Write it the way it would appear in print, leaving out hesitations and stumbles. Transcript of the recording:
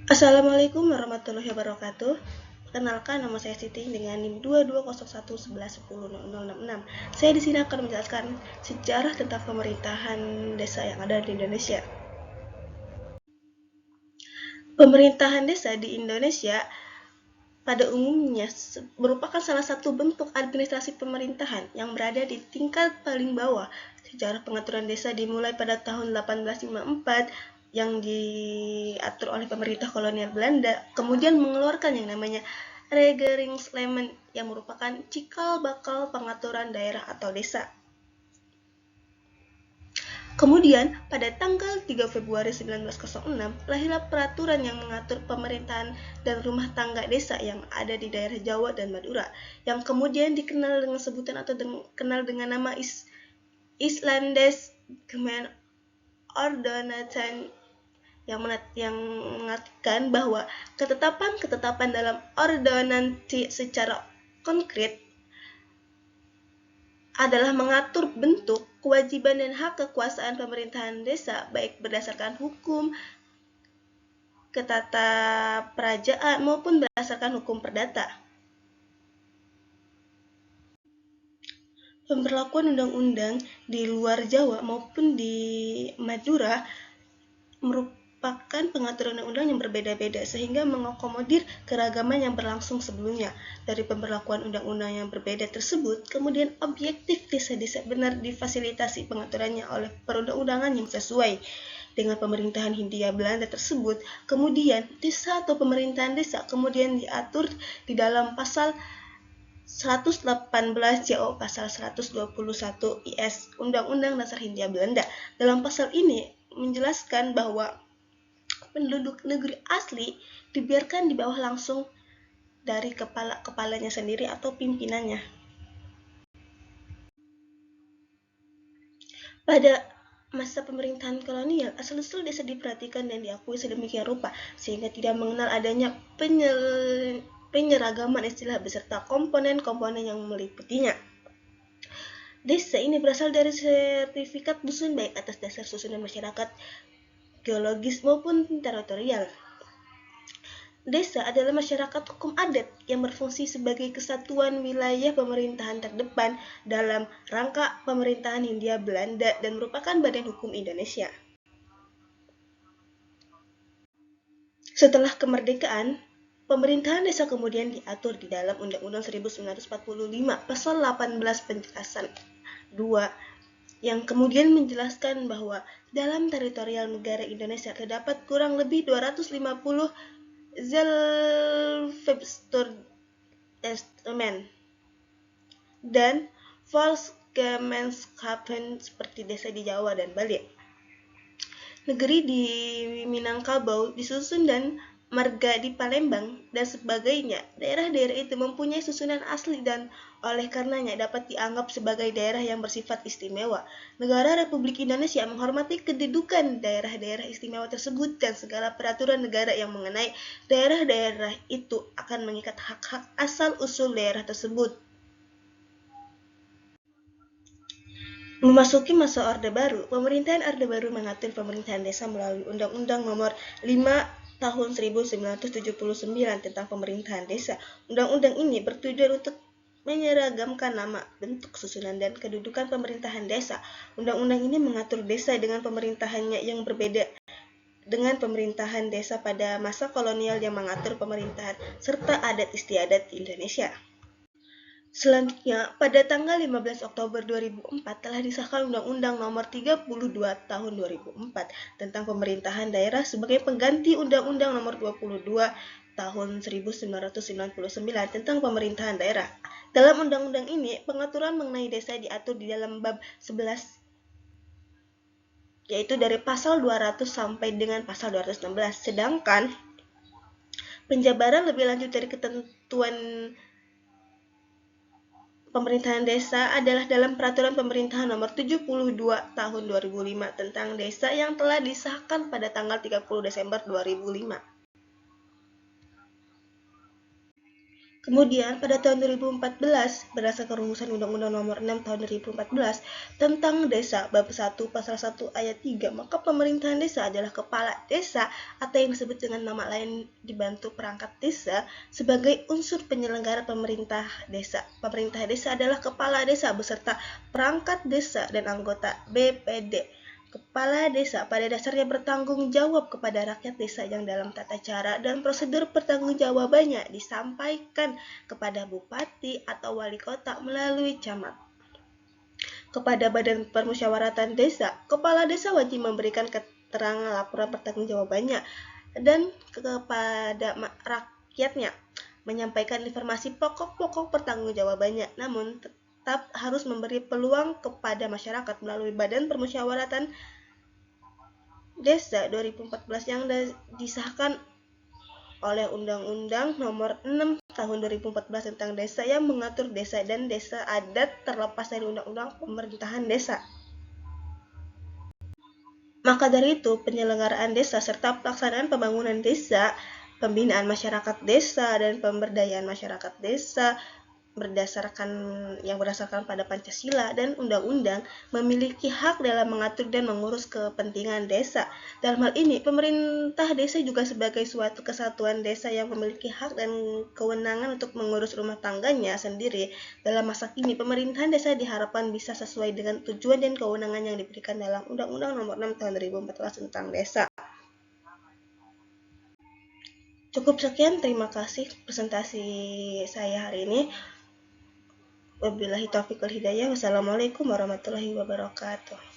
Assalamualaikum warahmatullahi wabarakatuh. Perkenalkan, nama saya Siti dengan NIM 220111100066. Saya di sini akan menjelaskan sejarah tentang pemerintahan desa yang ada di Indonesia. Pemerintahan desa di Indonesia pada umumnya merupakan salah satu bentuk administrasi pemerintahan yang berada di tingkat paling bawah. Sejarah pengaturan desa dimulai pada tahun 1854 yang diatur oleh pemerintah kolonial Belanda, kemudian mengeluarkan yang namanya Regeringslemen yang merupakan cikal bakal pengaturan daerah atau desa. Kemudian, pada tanggal 3 Februari 1906, lahirlah peraturan yang mengatur pemerintahan dan rumah tangga desa yang ada di daerah Jawa dan Madura, yang kemudian dikenal dengan sebutan atau dikenal dengan nama Islandes Gemeenordonnanten, yang mengartikan bahwa ketetapan-ketetapan dalam ordonansi secara konkret adalah mengatur bentuk, kewajiban dan hak kekuasaan pemerintahan desa baik berdasarkan hukum, ketataprajaan maupun berdasarkan hukum perdata. Pemberlakuan undang-undang di luar Jawa maupun di Madura merupakan pengaturan undang-undang yang berbeda-beda sehingga mengakomodir keragaman yang berlangsung sebelumnya. Dari pemberlakuan undang-undang yang berbeda tersebut, kemudian objektif desa-desa benar difasilitasi pengaturannya oleh perundang-undangan yang sesuai dengan pemerintahan Hindia Belanda tersebut. Kemudian desa atau pemerintahan desa kemudian diatur di dalam pasal 118 JO pasal 121 IS Undang-Undang Dasar Hindia Belanda. Dalam pasal ini menjelaskan bahwa penduduk negeri asli dibiarkan di bawah langsung dari kepalanya sendiri atau pimpinannya. Pada masa pemerintahan kolonial, asal-usul desa diperhatikan dan diakui sedemikian rupa sehingga tidak mengenal adanya penyeragaman istilah beserta komponen-komponen yang meliputinya. Desa ini berasal dari sertifikat dusun baik atas dasar susunan masyarakat, geologis maupun teritorial. Desa adalah masyarakat hukum adat yang berfungsi sebagai kesatuan wilayah pemerintahan terdepan dalam rangka pemerintahan Hindia Belanda dan merupakan badan hukum Indonesia. Setelah kemerdekaan, pemerintahan desa kemudian diatur di dalam Undang-Undang 1945 Pasal 18 Penjelasan 2 yang kemudian menjelaskan bahwa dalam teritorial negara Indonesia terdapat kurang lebih 250 Zelfständigkeitstestamen dan Volksgemeinschappen seperti desa di Jawa dan Bali. Negeri di Minangkabau, disusun dan marga di Palembang, dan sebagainya. Daerah-daerah itu mempunyai susunan asli dan oleh karenanya dapat dianggap sebagai daerah yang bersifat istimewa. Negara Republik Indonesia menghormati kedudukan daerah-daerah istimewa tersebut dan segala peraturan negara yang mengenai daerah-daerah itu akan mengikat hak-hak asal-usul daerah tersebut. Memasuki masa Orde Baru, pemerintahan Orde Baru mengatur pemerintahan desa melalui Undang-Undang Nomor 5 Tahun 1979 tentang pemerintahan desa. Undang-undang ini bertujuan untuk menyeragamkan nama, bentuk, susunan, dan kedudukan pemerintahan desa. Undang-undang ini mengatur desa dengan pemerintahannya yang berbeda dengan pemerintahan desa pada masa kolonial yang mengatur pemerintahan serta adat istiadat di Indonesia. Selanjutnya, pada tanggal 15 Oktober 2004 telah disahkan Undang-Undang Nomor 32 Tahun 2004 tentang pemerintahan daerah sebagai pengganti Undang-Undang Nomor 22 Tahun 1999 tentang pemerintahan daerah. Dalam undang-undang ini, pengaturan mengenai desa diatur di dalam bab 11, yaitu dari pasal 200 sampai dengan pasal 216. Sedangkan penjabaran lebih lanjut dari ketentuan pemerintahan desa adalah dalam Peraturan Pemerintahan Nomor 72 Tahun 2005 tentang desa yang telah disahkan pada tanggal 30 Desember 2005. Kemudian pada tahun 2014, berdasarkan rumusan Undang-Undang Nomor 6 Tahun 2014 tentang Desa Bab 1 Pasal 1 Ayat 3, maka pemerintahan desa adalah kepala desa atau yang disebut dengan nama lain dibantu perangkat desa sebagai unsur penyelenggara pemerintah desa. Pemerintah desa adalah kepala desa beserta perangkat desa dan anggota BPD. Kepala desa pada dasarnya bertanggung jawab kepada rakyat desa yang dalam tata cara dan prosedur pertanggungjawabannya disampaikan kepada bupati atau wali kota melalui camat. Kepada Badan Permusyawaratan Desa, kepala desa wajib memberikan keterangan laporan pertanggungjawabannya dan kepada rakyatnya menyampaikan informasi pokok-pokok pertanggungjawabannya. Namun tetap harus memberi peluang kepada masyarakat melalui Badan Permusyawaratan Desa 2014 yang disahkan oleh Undang-Undang Nomor 6 Tahun 2014 tentang Desa yang mengatur desa dan desa adat terlepas dari Undang-Undang Pemerintahan Desa. Maka dari itu, penyelenggaraan desa serta pelaksanaan pembangunan desa, pembinaan masyarakat desa, dan pemberdayaan masyarakat desa berdasarkan pada Pancasila dan undang-undang memiliki hak dalam mengatur dan mengurus kepentingan desa. Dalam hal ini, pemerintah desa juga sebagai suatu kesatuan desa yang memiliki hak dan kewenangan untuk mengurus rumah tangganya sendiri. Dalam masa kini, pemerintahan desa diharapkan bisa sesuai dengan tujuan dan kewenangan yang diberikan dalam Undang-Undang Nomor 6 Tahun 2014 tentang Desa. Cukup sekian, terima kasih presentasi saya hari ini. Wabillahi taufiq wal hidayah. Wassalamualaikum warahmatullahi wabarakatuh.